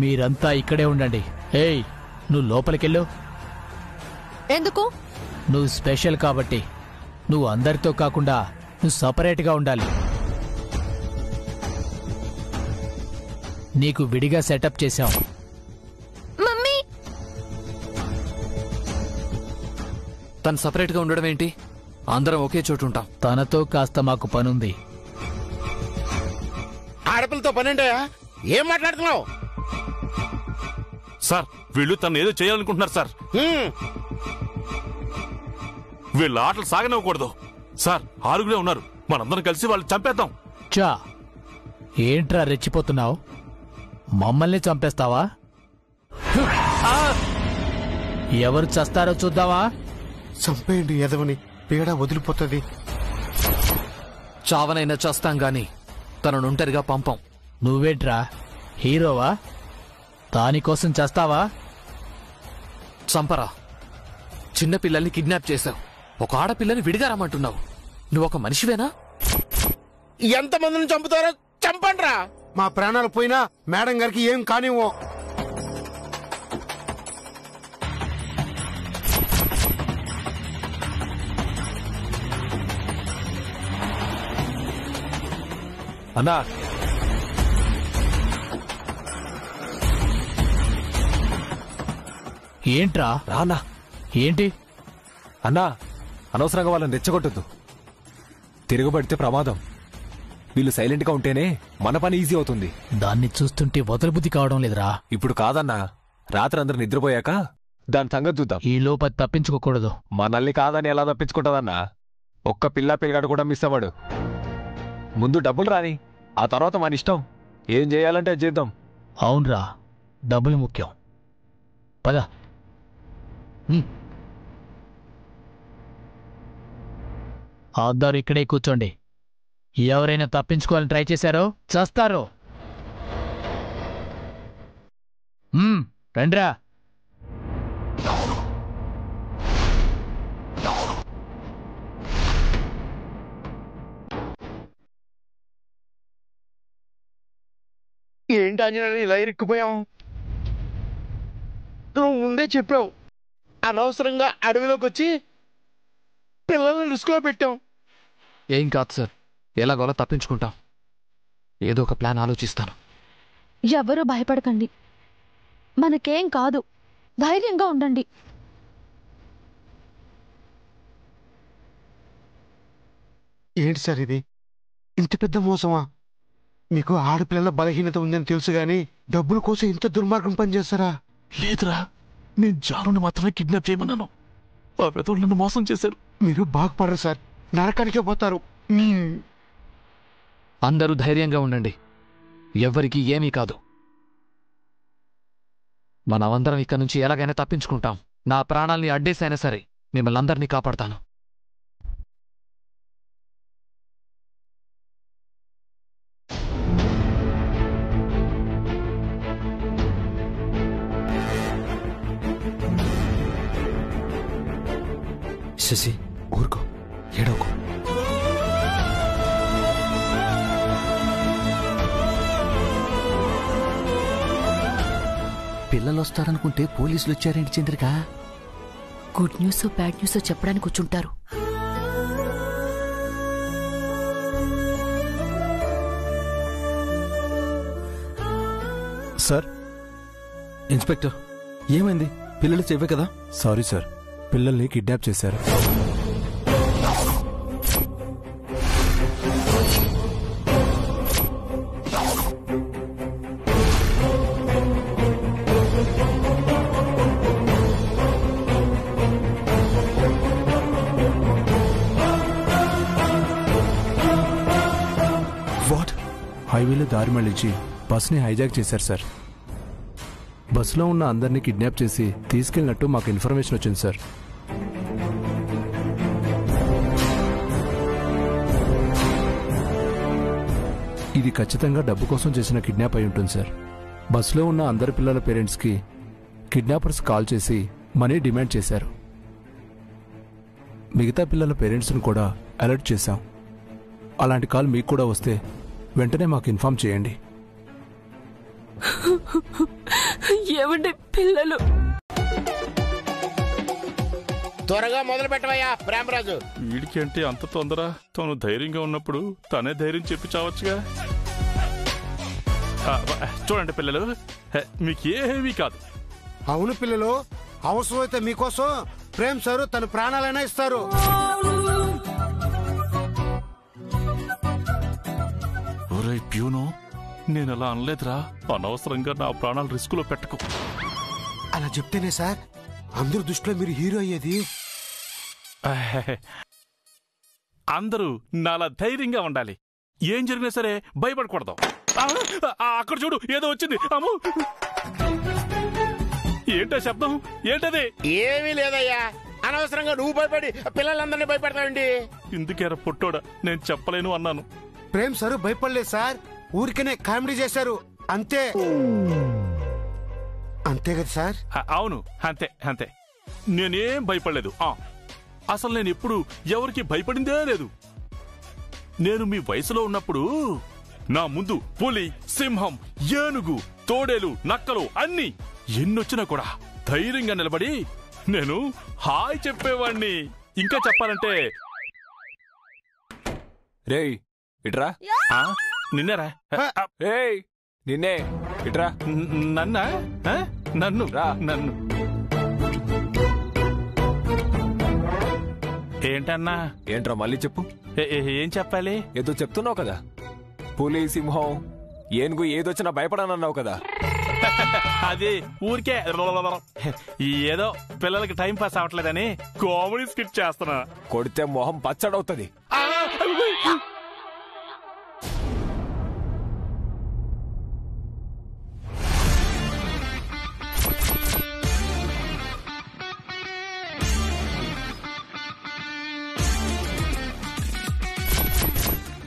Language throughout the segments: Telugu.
మీరంతా ఇక్కడే ఉండండి. ఏయ్, నువ్వు లోపలికెళ్ళు. ఎందుకు? నువ్వు స్పెషల్ కాబట్టి. నువ్వు అందరితో కాకుండా నువ్వు సపరేట్గా ఉండాలి. నీకు విడిగా సెటప్ చేశాం. మమ్మీ, తను సపరేట్గా ఉండడం ఏంటి? అందరం ఒకే చోటు ఉంటాం. తనతో కాస్త మాకు పనుంది. ఆడపిల్లతో పనేంటయా? ఏం మాట్లాడుతున్నావు? సార్, వీళ్ళు తను ఏదో చేయాలనుకుంటున్నారు సార్. వీళ్ళ ఆటలు సాగనివ్వకూడదు సార్. ఆరుగురే ఉన్నారు, మనందరం కలిసి వాళ్ళు చంపేద్దాం. చా, ఏంట్రా రెచ్చిపోతున్నావు? మమ్మల్ని చంపేస్తావా? ఎవరు చస్తారో చూద్దావా? చంపేయండి ఎదవని, పీడ వదిలిపోతుంది. చావనైనా చేస్తాం గాని తనను ఒంటరిగా పంపం. నువ్వేంట్రా హీరోవా? దానికోసం చేస్తావా? చంపరా. చిన్నపిల్లల్ని కిడ్నాప్ చేశావు, ఒక ఆడపిల్లని విడిగా రమ్మంటున్నావు. నువ్వొక మనిషివేనా? ఎంతమందిని చంపుతారో చంపండ్రా. మా ప్రాణాలు పోయినా మేడం గారికి ఏం కానివ్వం. అన్నా, ఏంట్రా? రానా. ఏంటి? అన్నా, అనవసరంగా వాళ్ళని రెచ్చగొట్టద్దు. తిరగబడితే ప్రమాదం. వీళ్ళు సైలెంట్ గా ఉంటేనే మన పని ఈజీ అవుతుంది. దాన్ని చూస్తుంటే వదలబుద్ధి కావడం లేదురా. ఇప్పుడు కాదన్నా, రాత్రి అందరు నిద్రపోయాక దాని సంగతి చూద్దాం. ఈ లోపల తప్పించుకోకూడదు. మనల్ని కాదని ఎలా తప్పించుకుంటుందన్నా? ఒక్క పిల్లగాడు కూడా మిస్ అవ్వడు. ముందు డబ్బులు రాని, ఆ తర్వాత మన ఇష్టం. ఏం చేయాలంటే చేద్దాం. అవునరా, డబ్బులు ముఖ్యం. పద. అందరూ ఇక్కడే కూర్చోండి. ఎవరైనా తప్పించుకోవాలని ట్రై చేశారో చస్తారు. రండ్రా. ఏంటి అంజనా ఇలా ఇరుక్కుపోయాం? నువ్వు ముందే చెప్పావు. అనవసరంగా అడవిలోకి వచ్చి పిల్లల్ని రిస్క్లో పెట్టాం. ఏం కాదు సార్, ఎలాగోలా తప్పించుకుంటాం. ఏదో ఒక ప్లాన్ ఆలోచిస్తాను. ఎవరూ భయపడకండి, మనకేం కాదు. ధైర్యంగా ఉండండి. ఏంటి సార్ ఇది? ఇంత పెద్ద మోసమా? మీకు ఆడపిల్లల బలహీనత ఉందని తెలుసు గాని డబ్బుల కోసం ఇంత దుర్మార్గం పనిచేస్తారా? లేదురా, నేను జానుని మాత్రమే కిడ్నాప్ చేయమన్నాను. ఆ పెద్దోళ్ళు నన్ను మోసం చేశారు. మీరు బాగుపడరు సార్, నరకానికే పోతారు. అందరూ ధైర్యంగా ఉండండి. ఎవ్వరికీ ఏమీ కాదు. మనమందరం ఇక్కడి నుంచి ఎలాగైనా తప్పించుకుంటాం. నా ప్రాణాల్ని అడ్డేసైనా సరే మిమ్మల్ని అందరినీ కాపాడతాను. శశి, ఊరుకో, ఏడోకో. పిల్లలు వస్తారనుకుంటే పోలీసులు వచ్చారేంటి Chandrika? Good news bad news చెప్పడానికి వచ్చుంటారు. సార్, ఇన్స్పెక్టర్, ఏమైంది? పిల్లలు చెవే కదా? సారీ సార్, పిల్లల్ని కిడ్నాప్ చేశారు. వాట్? హైవేలో దారి మళ్లించి బస్ని హైజాక్ చేశారు సార్. బస్సులో ఉన్న అందరినీ కిడ్నాప్ చేసి తీసుకెళ్ళినట్టు మాకు ఇన్ఫర్మేషన్ వచ్చింది సార్. ఇది ఖచ్చితంగా డబ్బు కోసం చేసిన కిడ్నాప్ అయి ఉంటుంది సార్. బస్సులో ఉన్న అందరి పిల్లల పేరెంట్స్కి కిడ్నాపర్స్ కాల్ చేసి మనీ డిమాండ్ చేశారు. మిగతా పిల్లల పేరెంట్స్ని కూడా అలర్ట్ చేశాం. అలాంటి కాల్ మీకు కూడా వస్తే వెంటనే మాకు ఇన్ఫార్మ్ చేయండి. ఏమండి పిల్లలు? త్వరగా మొదలు పెట్టవయ్యా ప్రేమరాజు. వీడికి అంటే అంత తొందర? తను ధైర్యంగా ఉన్నప్పుడు తనే ధైర్యం చెప్పి చావచ్చుగా. చూడండి పిల్లలు, మీకేమీ కాదు. అవును పిల్లలు, అవసరమైతే మీకోసం ప్రేమ్ సారు తన ప్రాణాలైనా ఇస్తారు. ఒరే ప్యూను, నేను అలా అనలేదురా. అనవసరంగా నా ప్రాణాలు రిస్క్ లో పెట్టకు. అలా చెప్తేనే సార్ అందరు దృష్టిలో మీరు హీరో అయ్యేది. అందరూ నాలా ధైర్యంగా ఉండాలి. ఏం జరిగినా సరే భయపడకూడదు. అక్కడ చూడు, ఏదో వచ్చింది. అమ్ము, ఏంటో శబ్దం? ఏంటది? ఏమీ లేదయ్యా, అనవసరంగా నువ్వు భయపడి పిల్లలందరినీ భయపెడతావండి. ఇందుకేరా పొట్టోడా, నేను చెప్పలేను అన్నాను. ప్రేమ్ సారు భయపడలేదు సార్, ఊరికనే కామెడీ చేశారు అంతే. అంతే కదా సార్? అవును, అంతే అంతే. నేనేం భయపడలేదు. అసలు నేను ఎప్పుడు ఎవరికి భయపడిందే లేదు. నేను మీ వయసులో ఉన్నప్పుడు నా ముందు పులి, సింహం, ఏనుగు, తోడేలు, నక్కలు అన్ని ఎన్నొచ్చినా కూడా ధైర్యంగా నిలబడి నేను హాయ్ చెప్పేవాణ్ణి. ఇంకా చెప్పాలంటే రేయ్ ఇట్రా. నిన్నేరా? రేయ్ నిన్నే, ఇట్రా. నన్నా? నన్ను రా. నన్ను ఏంటన్నా? ఏంట్రా మళ్ళీ చెప్పు. ఏం చెప్పాలి? ఏదో చెప్తున్నావు కదా, పులి, సింహం, ఏనుగు ఏదొచ్చినా భయపడనన్నావు కదా. అది ఊరికే ఏదో పిల్లలకి టైం పాస్ అవ్వట్లేదని కామెడీ స్కిట్ చేస్తున్నా. కొడితే మొహం పచ్చడవుతుంది.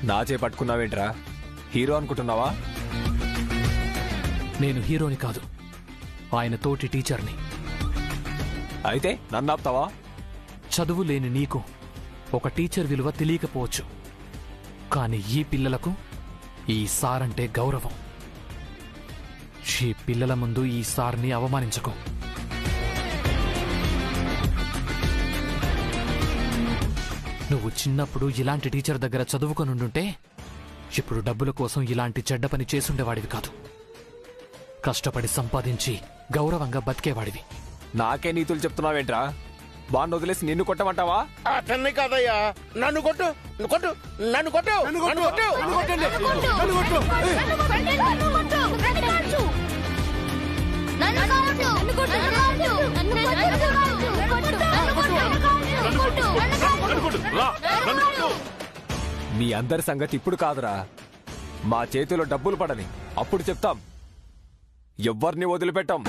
నా చే పట్టుకున్నావేంట్రా? హీరో అనుకుంటున్నావా? నేను హీరోని కాదు, ఆయన తోటి టీచర్ని. అయితే నన్ను ఆపుతావా? చదువు లేని నీకు ఒక టీచర్ విలువ తెలియకపోవచ్చు, కానీ ఈ పిల్లలకు ఈ సార్ అంటే గౌరవం. ఈ పిల్లల ముందు ఈ సార్ని అవమానించకు. నువ్వు చిన్నప్పుడు ఇలాంటి టీచర్ దగ్గర చదువుకొనుండుంటే ఇప్పుడు డబ్బుల కోసం ఇలాంటి చెడ్డ పని చేసుండేవాడివి కాదు. కష్టపడి సంపాదించి గౌరవంగా బతికేవాడివి. నాకే నీతులు చెప్తున్నావేంట్రా? బాండ్ వదిలేసి నిన్ను కొట్టమంటావా? అతన్ని కాదయ్యా, నన్ను కొట్టు, కొట్టు, నన్ను కొట్టు, నన్ను కొట్టు, మీ అందరి సంగతి ఇప్పుడు కాదురా, మా చేతిలో డబ్బులు పడని అప్పుడు చెప్తాం. ఎవ్వరిని వదిలిపెట్టాం.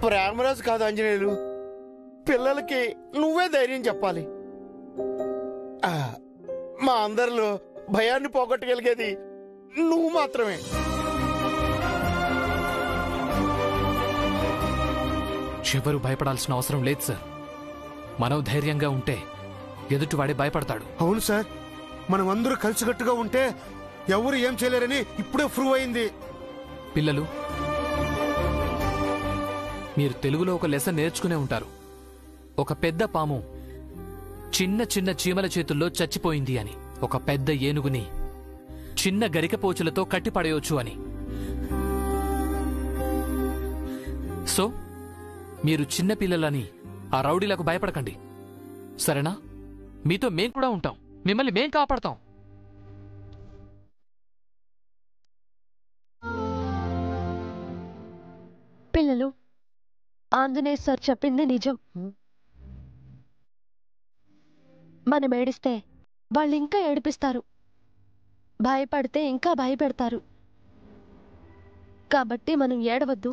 ప్రేమరాజు కాదు ఆంజనేయులు, పిల్లలకి నువ్వే ధైర్యం చెప్పాలి. మా అందరిలో భయాన్ని పోగొట్టగలిగేది నువ్వు మాత్రమే. ఎవరు భయపడాల్సిన అవసరం లేదు సార్. మనం ధైర్యంగా ఉంటే ఎదుటివాడే భయపడతాడు. అవును సార్, మనం అందరూ కలిసికట్టుగా ఉంటే ఎవరు ఏం చేయలేరని ఇప్పుడే ప్రూవ్ అయింది. పిల్లలు, మీరు తెలుగులో ఒక లెసన్ నేర్చుకునే ఉంటారు. ఒక పెద్ద పాము చిన్న చిన్న చీమల చేతుల్లో చచ్చిపోయింది అని, ఒక పెద్ద ఏనుగుని చిన్న గరికపోచులతో కట్టిపడేయొచ్చు అని. సో మీరు చిన్న పిల్లలని ఆ రౌడీలకు భయపడకండి, సరేనా? మీతో మేం కూడా ఉంటాం, మిమ్మల్ని మేం కాపాడతాం. పిల్లలు, ఆంజనేయ సార్ చెప్పింది నిజం. మనం ఏడిస్తే వాళ్ళు ఇంకా ఏడిపిస్తారు, భయపడితే ఇంకా భయపెడతారు. కాబట్టి మనం ఏడవద్దు,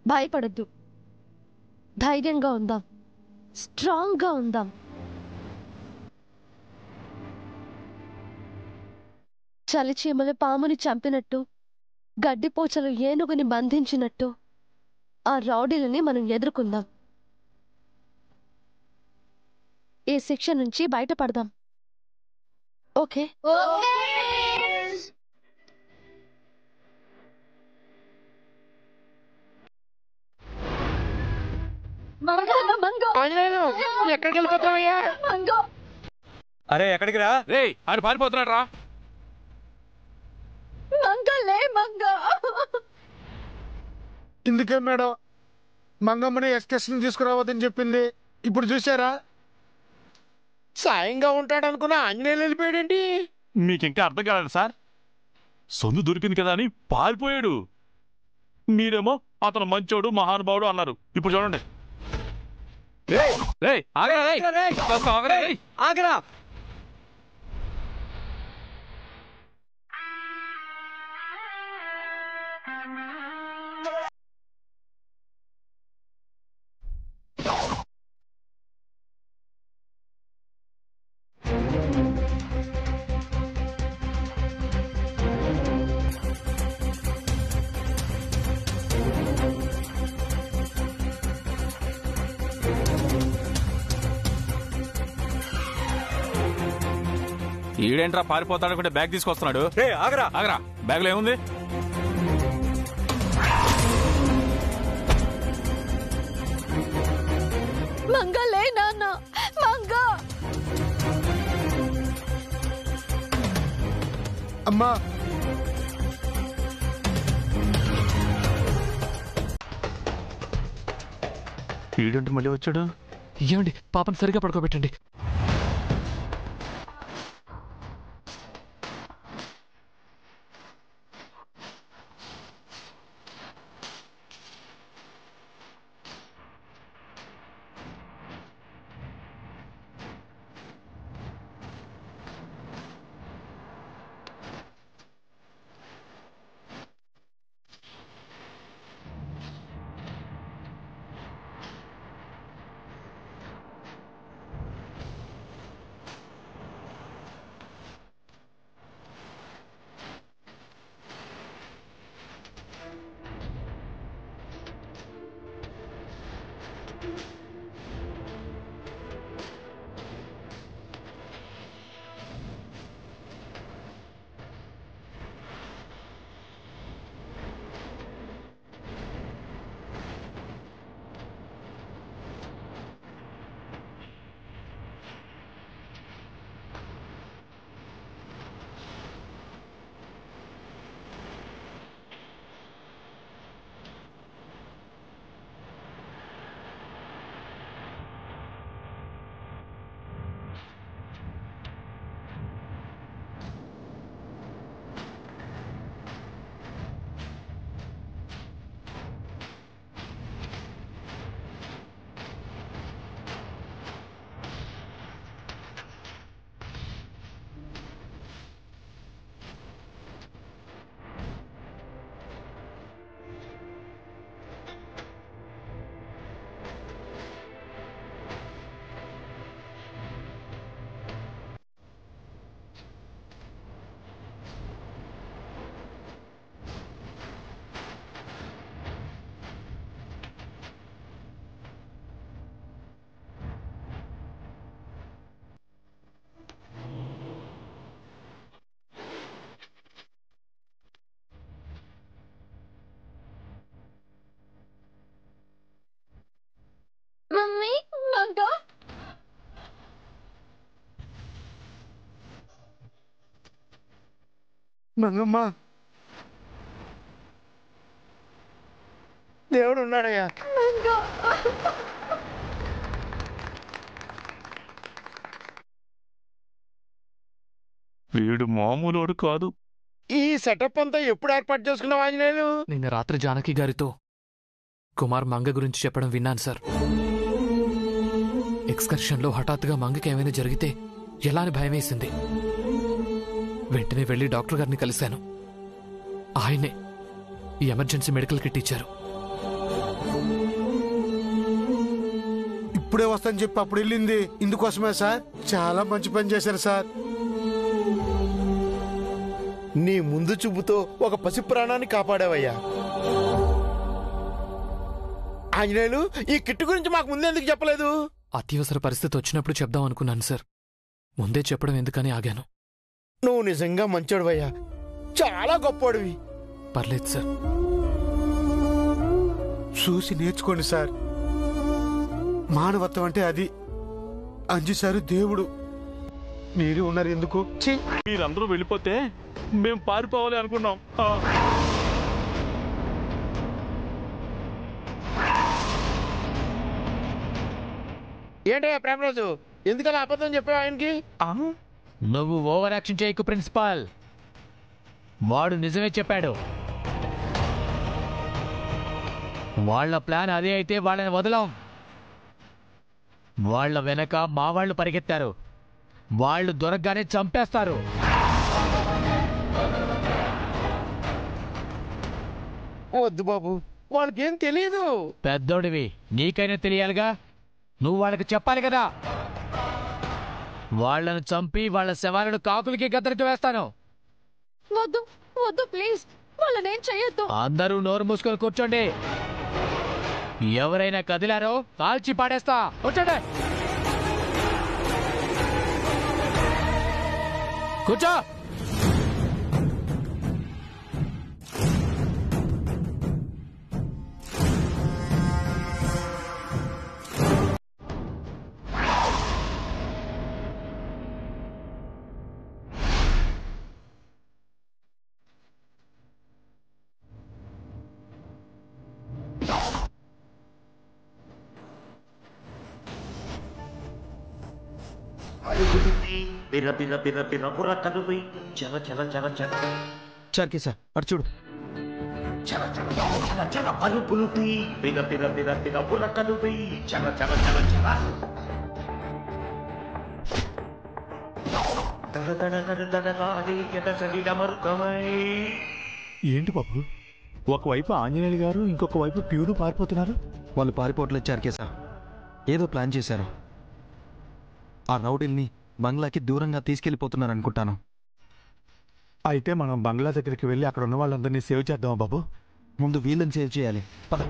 భయపడద్దు, ధైర్యంగా ఉందాం, స్ట్రాంగ్గా ఉందాం. చలిచీమలు పాముని చంపినట్టు, గడ్డిపోచలు ఏనుగుని బంధించినట్టు ఆ రౌడీలని మనం ఎదుర్కొందాం. ఈ శిక్ష నుంచి బయటపడదాం. ఓకే? ఎక్కడికి వెళ్ళిపోతావయ్యా? అరే ఎక్కడికి రా? రే ఆయన పారిపోతున్నాడు రా. ఇందుకే మేడం మంగమ్మని ఎక్స్కర్షన్ తీసుకురావద్దని చెప్పింది. ఇప్పుడు చూసారా? సాయంగా ఉంటాడు అనుకున్నా ఆంజనేయులు వెళ్ళిపోయాడేంటి? మీకింకా అర్థం కాలేదు సార్. సొందు దొరికింది కదా అని పారిపోయాడు. మీరేమో అతను మంచోడు మహానుభావుడు అన్నారు. ఇప్పుడు చూడండి. ఆగరా. ఈడేంట్రా పారిపోతాడనుకుంటే బ్యాగ్ తీసుకొస్తున్నాడు. ఆగరా ఆగరా. బ్యాగ్లో ఏముంది? మంగలే నాన్న, మంగ. అమ్మా ఈడంటే మళ్ళీ వచ్చాడు. ఏమండి పాపను సరిగా పడుకోబెట్టండి. మమ్మీ, మంగ. మంగమ్మ దేవుడు ఉన్నాడయ్యా. వీడు మామూలు కాదు. ఈ సెటప్ అంతా ఎప్పుడు ఏర్పాటు చేసుకున్నావు ఆంజనేయులు? నిన్న రాత్రి జానకి గారితో కుమార్ మంగ గురించి చెప్పడం విన్నాను సార్. ఎక్స్కర్షన్లో హఠాత్తుగా మంగకి ఏమైనా జరిగితే ఎలా అని భయమేసింది. వెంటనే వెళ్లి డాక్టర్ గారిని కలిశాను. ఆయనే ఈ ఎమర్జెన్సీ మెడికల్ కిట్ ఇచ్చారు. ఇప్పుడే వస్తాను చెప్పి అప్పుడు వెళ్ళింది ఇందుకోసమే సార్. చాలా మంచి పని చేశారు సార్. నీ ముందు చూపుతో ఒక పసి ప్రాణాన్ని కాపాడావయ్యా. ఆంజనేయులు, ఈ కిట్టు గురించి మాకు ముందెందుకు చెప్పలేదు? అత్యవసర పరిస్థితి వచ్చినప్పుడు చెప్దాం అనుకున్నాను సార్. ముందే చెప్పడం ఎందుకని ఆగాను. నువ్వు నిజంగా మంచోడివయ్యా, చాలా గొప్పోడివి. పర్లేదు సార్. చూసి నేర్చుకోండి సార్. మానవత్వం అంటే అది. అంజు సారు దేవుడు, మీరు ఉన్నారు ఎందుకు? మీరందరూ వెళ్ళిపోతే మేం పారిపోవాలి అనుకున్నాం. ఏంటయ్యా ప్రేమరాజు, ఎందుకలా అబద్ధం చెప్పావు ఆయనకి? నువ్వు ఓవర్ యాక్షన్ చేయకు ప్రిన్సిపాల్. వాడు నిజమే చెప్పాడు. వాళ్ళ ప్లాన్ అదే అయితే వాళ్ళని వదలం. వాళ్ళ వెనక మా వాళ్ళు పరిగెత్తారు. వాళ్ళు దొరకగానే చంపేస్తారు. వద్దు బాబు, వాళ్ళకేం తెలియదు. పెద్దోడివి, నీకైనా తెలియాలిగా. నువ్వు వాళ్ళకి చెప్పాలి కదా. వాళ్ళను చంపి వాళ్ళ శవాలను కాకులకి గద్దరిట్టు వేస్తాను. వద్దు వద్దు ప్లీజ్, వాళ్ళనేం చెయ్యొద్దు. అందరూ నోరు మూసుకొని కూర్చోండి. ఎవరైనా కదిలారో కాల్చి పాడేస్తా. కూర్చోండి. కూర్చో. చార్కి సార్ అటు చూడు. ఏంటి బాబు, ఒకవైపు ఆంజనేయులు గారు, ఇంకొక వైపు ప్యూరు పారిపోతున్నారు. వాళ్ళు పారిపోవట్లేదు చార్కే సార్, ఏదో ప్లాన్ చేశారు. ఆ రౌడీల్ని బంగ్లాకి దూరంగా తీసుకెళ్ళిపోతున్నారు అనుకుంటాను. అయితే మనం బంగ్లా దగ్గరికి వెళ్ళి అక్కడ ఉన్న వాళ్ళందరినీ సేవ్ చేద్దామా బాబు? ముందు వీళ్ళని సేవ్ చేయాలి. పద.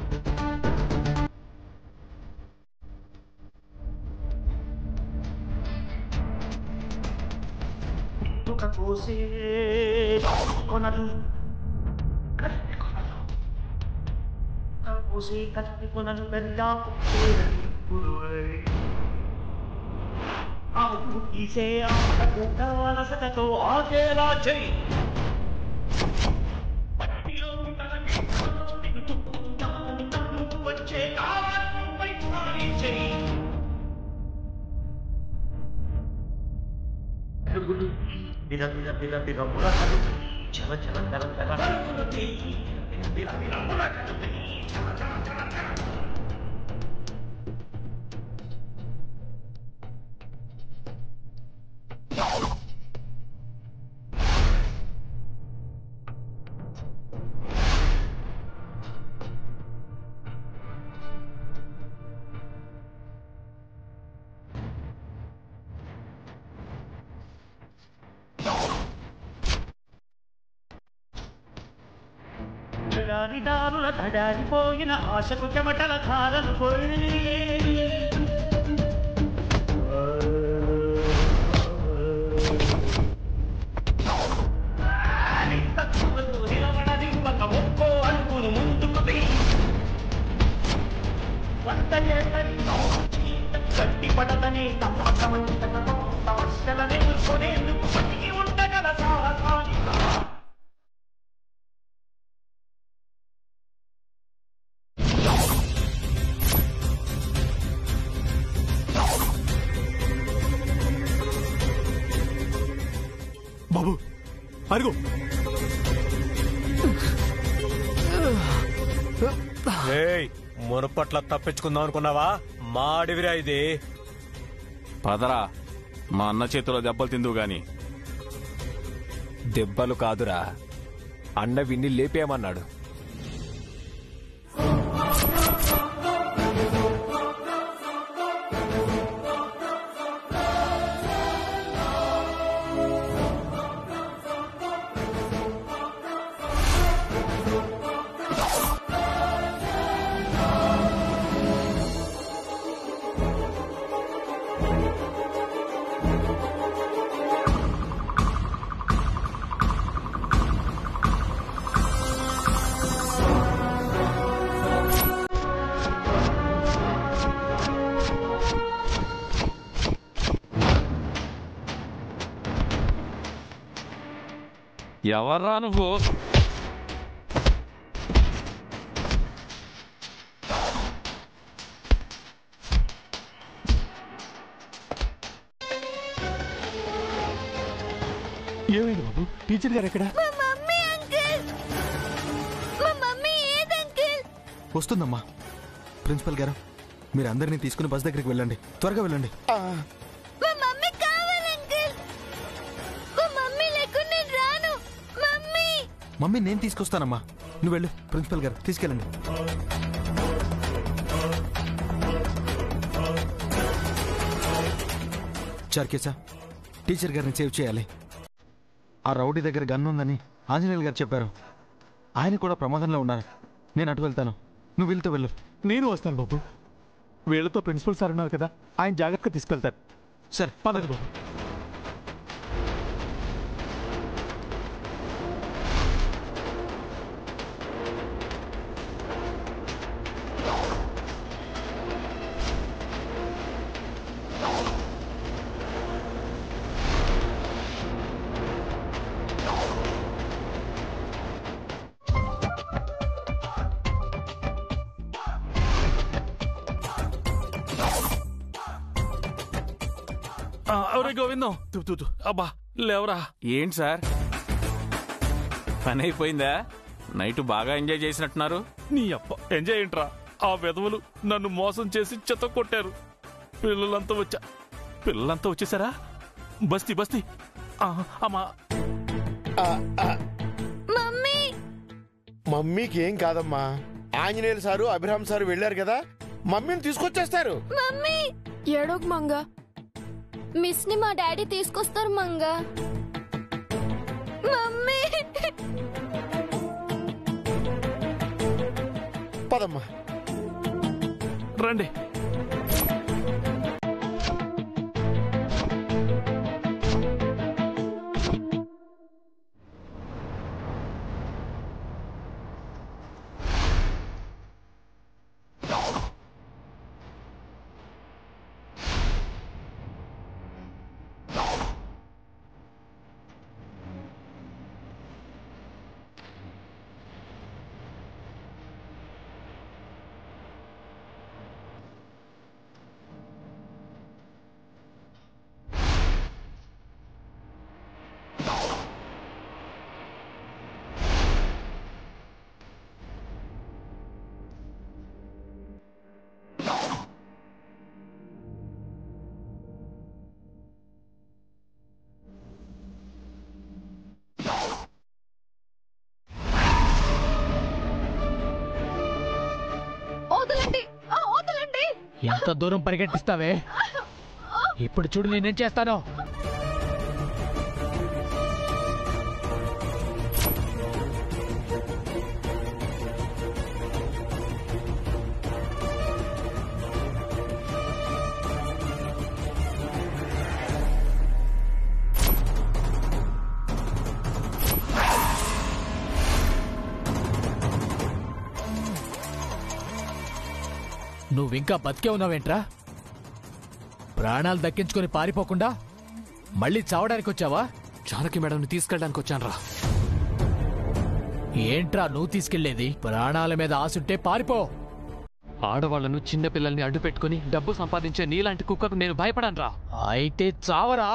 దారుల తడారిపోయిన ఆశకు చెమటల ధారలు పోయి ఒక్కో అడుగును ముందుకు గట్టి పడతనే సమస్యలను ఎదుర్కొనేందుకు బతికి ఉండగల సాహసాన్ని బాబు అరుగు. మునుపట్ల తప్పించుకుందాం అనుకున్నావా? మా అడవిరా ఇది. పదరా, మా అన్న చేతిలో దెబ్బలు తిందువు గాని. దెబ్బలు కాదురా, అన్న విన్ని లేపేయమన్నాడు. ఎవర్రా నువ్వు? ఏమైంది బాబు? టీచర్ గారు ఎక్కడ? వస్తుందమ్మా. ప్రిన్సిపల్ గారు, మీరు అందరినీ తీసుకుని బస్ దగ్గరికి వెళ్ళండి, త్వరగా వెళ్ళండి. మమ్మీ నేను తీసుకొస్తానమ్మా, నువ్వు వెళ్ళు. ప్రిన్సిపల్ గారు తీసుకెళ్ళండి. చార్కేసా, టీచర్ గారిని సేవ్ చేయాలి. ఆ రౌడీ దగ్గర గన్ ఉందని ఆంజనేయులు గారు చెప్పారు. ఆయన కూడా ప్రమాదంలో ఉన్నారు. నేను అటు వెళ్తాను, నువ్వు వెళ్తూ వెళ్ళు. నేను వస్తాను బాబు. వీళ్ళతో ప్రిన్సిపల్ సార్ ఉన్నారు కదా, ఆయన జాగ్రత్తగా తీసుకెళ్తారు. సరే పదదు బాబు. అవరే గోవిందం, అబ్బా లేవరా. ఏంటి సార్, పని అయిపోయిందా? నైట్ బాగా ఎంజాయ్ చేసినట్టున్నారు. నీ అప్ప ఎంజాయ్ ఏంట్రా? ఆ వెధవులు నన్ను మోసం చేసి చెత్త కొట్టారు. పిల్లలంతా వచ్చేసారా? బస్తీ బస్తీ. అమ్మా, మమ్మీకి ఏం కాదమ్మా. ఆంజనేయులు సారు, అభిరామ్ సారు వెళ్ళారు కదా, మమ్మీని తీసుకొచ్చేస్తారు. మమ్మీ ఏడోకు మంగ, మిస్ ని మా డాడీ తీసుకొస్తారు మంగ. మమ్మీ పదమ్మా రండి. ఎంత దూరం పరిగెట్టిస్తావే? ఇప్పుడు చూడు నేనేం చేస్తానో. నువ్వింకా బతికే ఉన్నావేంట్రా? ప్రాణాలు దక్కించుకొని పారిపోకుండా మళ్ళీ చావడానికి వచ్చావా? జానకి మేడంని తీసుకెళ్ళడానికి వచ్చానురా. ఏంట్రా నువ్వు తీసుకెళ్లేది? ప్రాణాల మీద ఆశుంటే పారిపో. ఆడవాళ్లను చిన్నపిల్లల్ని అడ్డు పెట్టుకుని డబ్బు సంపాదించే నీలాంటి కుక్కకు నేను భయపడనురా. అయితే చావరా.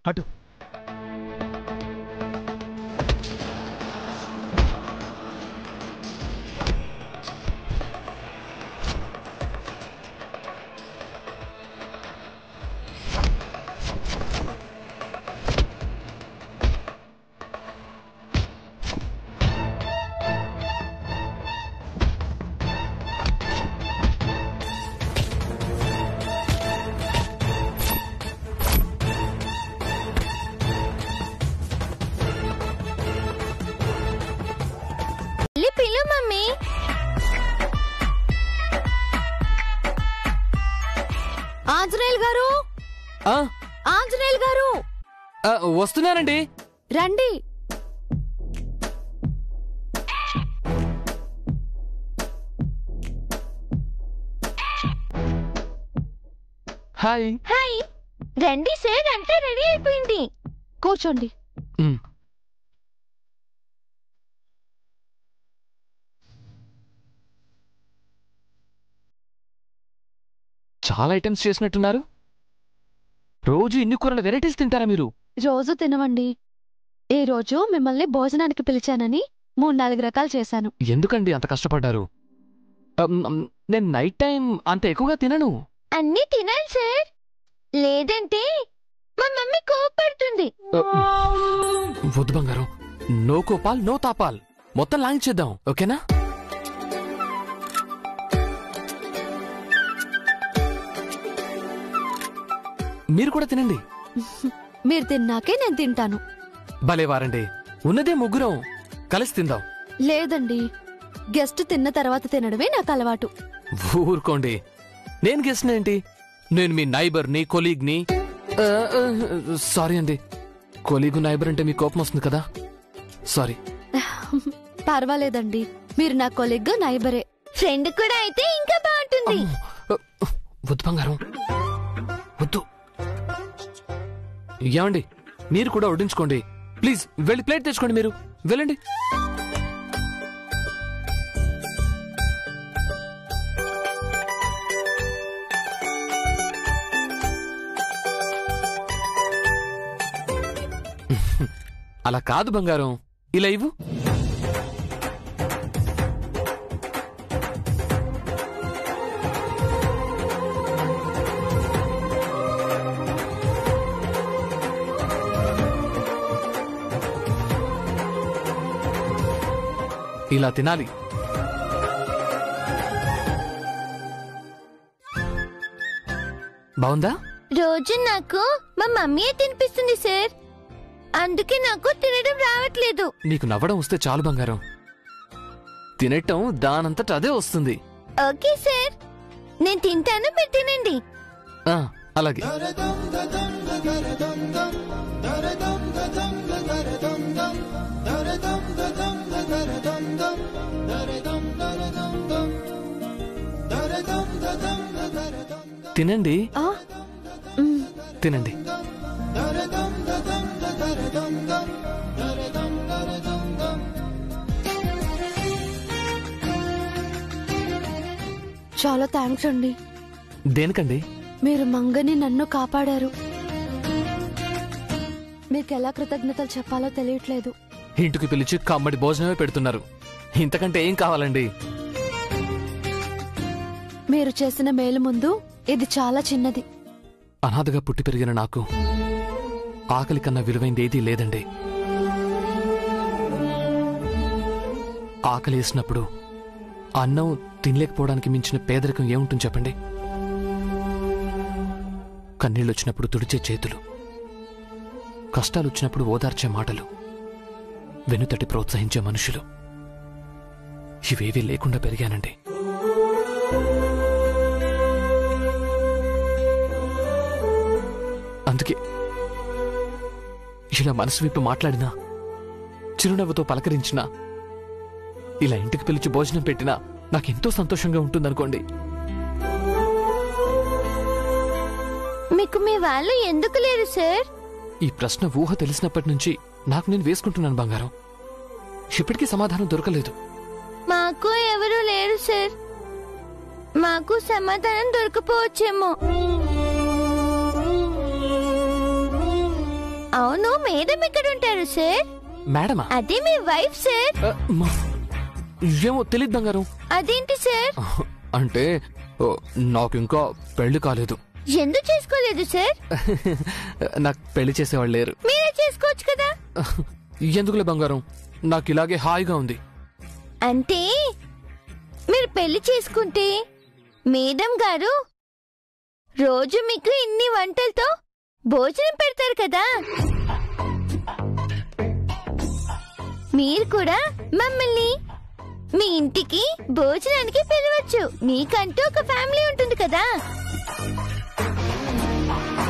అటు ఆంజనేయులు గారు, ఆంజనేయులు గారు వస్తున్నానండి. రండి. హాయ్. హాయ్, రండి సార్, అంతా రెడీ అయిపోయింది. కూర్చోండి. చాలా ఐటమ్స్ చేసినట్టున్నారు. రోజు ఇన్ని కూరల వెరైటీస్ తింటారా మీరు? రోజు తినవండి. ఈ రోజు మిమ్మల్ని భోజనానికి పిలిచానని 3-4 రకాలు చేశాను. ఎందుకండి అంత కష్టపడ్డారు? నేను నైట్ టైం అంత ఎక్కువగా తినను. అన్నీ తినాలి సార్, లేదంటే మా మమ్మీ కోపడుతుంది. వద్దు బంగారం, నో కోపాల్ నో తాపాల్, మొత్తం లాంచ్ చేద్దాం, ఓకేనా? మీరు కూడా తినండి. మీరు తిన్నాకే నేను తింటాను. భలేవారండి, ఉన్నదే ముగ్గురం, కలిసి తిందాం. లేదండి, గెస్ట్ తిన్న తర్వాత తినడమే నాకు అలవాటు. ఊరుకోండి, నేను గెస్ట్ ఏంటి? నేను మీ నైబర్ని, కొలీగ్ని. సారీ అండి, కొలీగు నైబర్ అంటే మీ కోపం వస్తుంది కదా, సారీ. పర్వాలేదండి, మీరు నా కొలీగ్ నైబరే. ఫ్రెండ్ కూడా అయితే ఇంకా బాగుంటుంది. వద్దు బంగారం, వద్దు. ఏమండి, మీరు కూడా వడ్డించుకోండి ప్లీజ్. వెళ్ళి ప్లేట్ తెచ్చుకోండి, మీరు వెళ్ళండి. అలా కాదు బంగారం, ఇలా ఇవ్వు. ఇలా తినాలి. బాగుందా? రోజు నాకు మా మమ్మీయే తినిపిస్తుంది సార్, అందుకే నాకు తినడం రావట్లేదు. నీకు నవ్వడం వస్తే చాలు బంగారం, తినటం దానంతట అదే వస్తుంది. ఓకే సార్, నేను తింటాను, మీరు తినండి. అలాగే. తినండి, తినండి. చాలా థ్యాంక్స్ అండి. దేనికండి? మీరు మంగని నన్ను కాపాడారు. మీకు ఎలా కృతజ్ఞతలు చెప్పాలో తెలియట్లేదు. ఇంటికి పిలిచి కమ్మడి భోజనమే పెడుతున్నారు, ఇంతకంటే ఏం కావాలండి? మీరు చేసిన మేలు ముందు ఇది చాలా చిన్నది. అనాథగా పుట్టి పెరిగిన నాకు ఆకలి కన్నా విలువైంది ఏదీ లేదండి. ఆకలి వేసినప్పుడు అన్నం తినలేకపోవడానికి మించిన పేదరికం ఏముంటుంది చెప్పండి? కన్నీళ్ళొచ్చినప్పుడు తుడిచే చేతులు, కష్టాలు వచ్చినప్పుడు ఓదార్చే మాటలు, వెనుతటి ప్రోత్సహించే మనుషులు, ఇవేవీ లేకుండా పెరిగానండి. అందుకే ఇలా మనసు విప్పి మాట్లాడినా, చిరునవ్వుతో పలకరించినా, ఇలా ఇంటికి పిలిచి భోజనం పెట్టినా నాకెంతో సంతోషంగా ఉంటుందనుకోండి. మీకు మీ వాళ్ళు ఎందుకు లేరు సార్? ఈ ప్రశ్న ఊహ తెలిసినప్పటి నుంచి నాకు నేను వేసుకుంటున్నాను బంగారం. ఇప్పటికీ సమాధానం దొరకలేదు. మాకు ఎవరు లేరు సార్, మాకు సమాధానం దొరకపోవచ్చేమో. అవును, మేడం ఎక్కడ ఉంటారు సార్? మేడమా? అదే మీ వైఫ్ సార్. ఏమో తెలియదు బంగారం. అదేంటి సార్? అంటే నాకు ఇంకా పెళ్లి కాలేదు. ఎందుకు చేసుకోలేదు సార్? నాకు పెళ్లి చేసేవాళ్ళు లేరు. మీరే చేసుకోవచ్చు కదా. ఎందుకులే బంగారం, నాకు ఇలాగే హాయిగా ఉంది. అంటే మీరు పెళ్లి చేసుకుంటే మేడం గారు రోజు మీకు ఇన్ని వంటలతో భోజనం పెడతారు కదా, మీరు కూడా మమ్మల్ని మీ ఇంటికి భోజనానికి పిలవచ్చు. మీకంటూ ఒక ఫ్యామిలీ ఉంటుంది కదా.